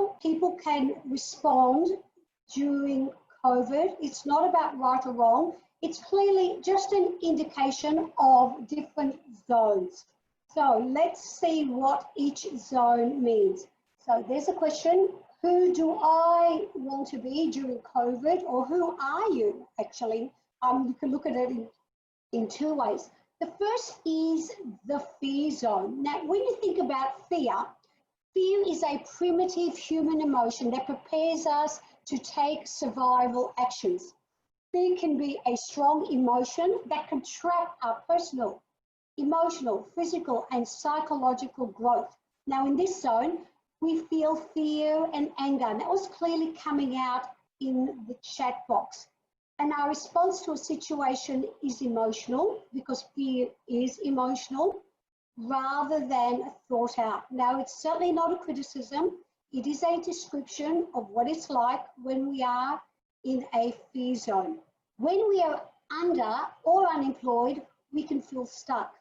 how people can respond during COVID. It's not about right or wrong. It's clearly just an indication of different zones. So let's see what each zone means. So there's a question, who do I want to be during COVID, or who are you actually? You can look at it in two ways. The first is the fear zone. Now, when you think about fear, fear is a primitive human emotion that prepares us to take survival actions. Fear can be a strong emotion that can trap our personal, emotional, physical, and psychological growth. Now, in this zone, we feel fear and anger, and that was clearly coming out in the chat box. And our response to a situation is emotional, because fear is emotional, rather than thought out. Now, it's certainly not a criticism. It is a description of what it's like when we are in a fear zone. When we are under or unemployed, we can feel stuck.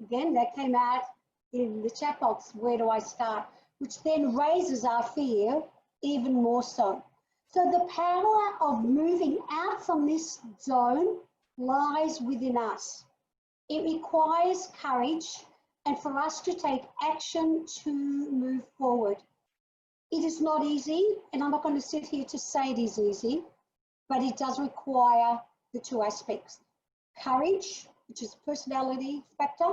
Again, that came out in the chat box, where do I start? Which then raises our fear even more so. So the power of moving out from this zone lies within us. It requires courage and for us to take action to move forward. It is not easy, and I'm not going to sit here to say it is easy, but it does require the two aspects. Courage, which is a personality factor,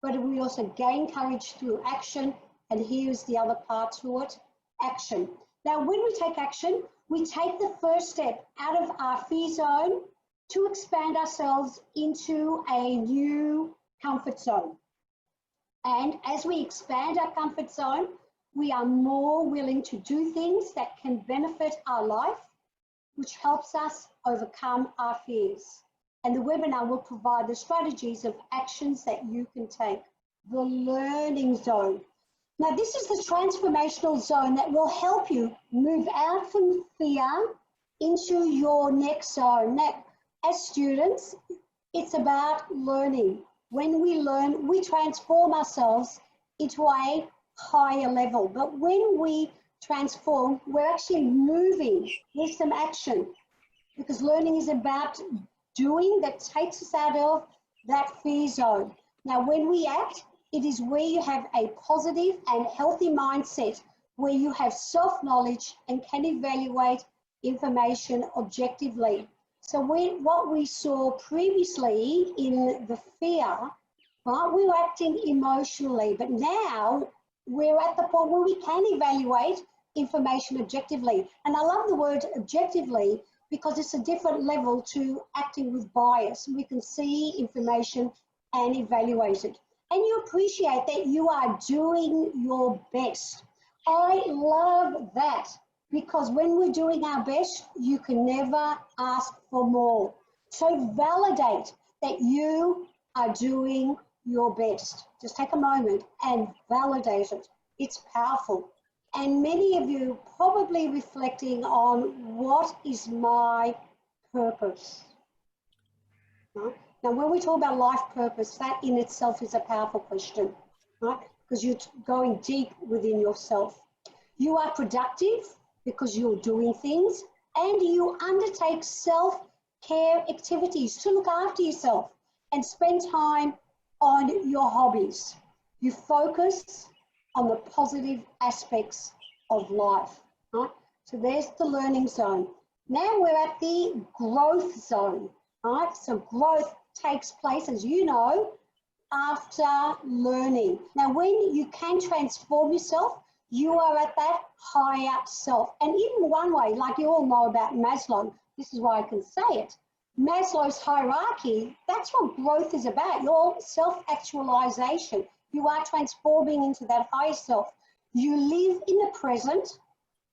but we also gain courage through action, and here's the other part to it, action. Now, when we take action, we take the first step out of our fear zone to expand ourselves into a new comfort zone. And as we expand our comfort zone, we are more willing to do things that can benefit our life, which helps us overcome our fears. And the webinar will provide the strategies of actions that you can take. The learning zone. Now, this is the transformational zone that will help you move out from fear into your next zone. Now, as students, it's about learning. When we learn, we transform ourselves into a higher level. But when we transform, we're actually moving with some action, because learning is about doing that takes us out of that fear zone. Now, when we act, it is where you have a positive and healthy mindset, where you have self-knowledge and can evaluate information objectively. So what we saw previously in the fear, right, we were acting emotionally, but now we're at the point where we can evaluate information objectively. And I love the word objectively, because it's a different level to acting with bias. We can see information and evaluate it. And you appreciate that you are doing your best. I love that, because when we're doing our best, you can never ask for more. So validate that you are doing your best. Just take a moment and validate it. It's powerful. And many of you probably reflecting on, what is my purpose? Right? Now, when we talk about life purpose, that in itself is a powerful question, right? Because you're going deep within yourself. You are productive because you're doing things, and you undertake self-care activities to look after yourself and spend time on your hobbies. You focus on the positive aspects of life, right? So there's the learning zone. Now we're at the growth zone, right? So growth takes place, as you know, after learning. Now, when you can transform yourself, you are at that higher self. And in one way, like you all know about Maslow, this is why I can say it, Maslow's hierarchy, that's what growth is about, your self-actualization. You are transforming into that higher self. You live in the present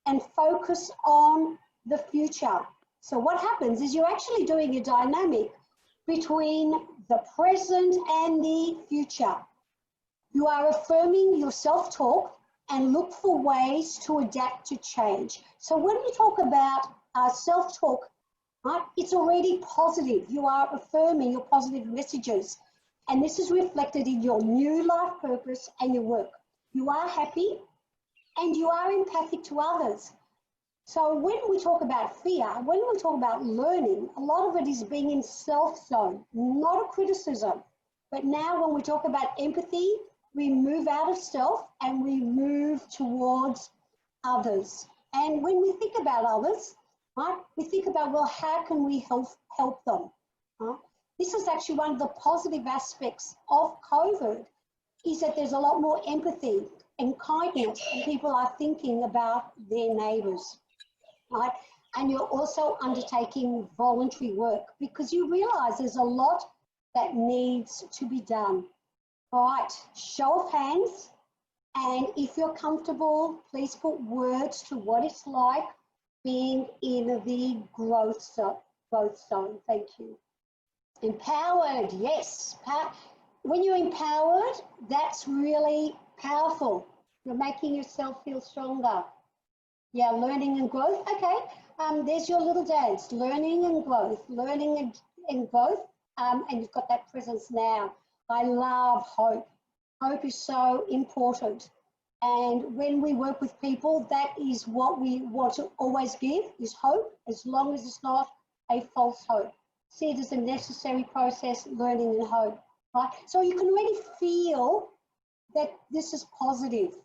and focus on the future. So what happens is you're actually doing a dynamic between the present and the future. You are affirming your self-talk and look for ways to adapt to change. So when we talk about self-talk, right, it's already positive. You are affirming your positive messages. And this is reflected in your new life purpose and your work. You are happy, and you are empathic to others. So when we talk about fear, when we talk about learning, a lot of it is being in self zone, not a criticism. But now when we talk about empathy, we move out of self and we move towards others. And when we think about others, right, we think about, well, how can we help them? Right? This is actually one of the positive aspects of COVID, is that there's a lot more empathy and kindness, and people are thinking about their neighbours. Right? And you're also undertaking voluntary work because you realise there's a lot that needs to be done. All right, show of hands, and if you're comfortable, please put words to what it's like being in the growth zone. Thank you. Empowered, yes. When you're empowered, that's really powerful. You're making yourself feel stronger. Yeah, learning and growth. Okay, there's your little dance, learning and growth, and growth, and you've got that presence now. I love hope. Hope is so important. And when we work with people, that is what we want to always give, is hope, as long as it's not a false hope. See it as a necessary process, learning and hope, right? So you can really feel that this is positive.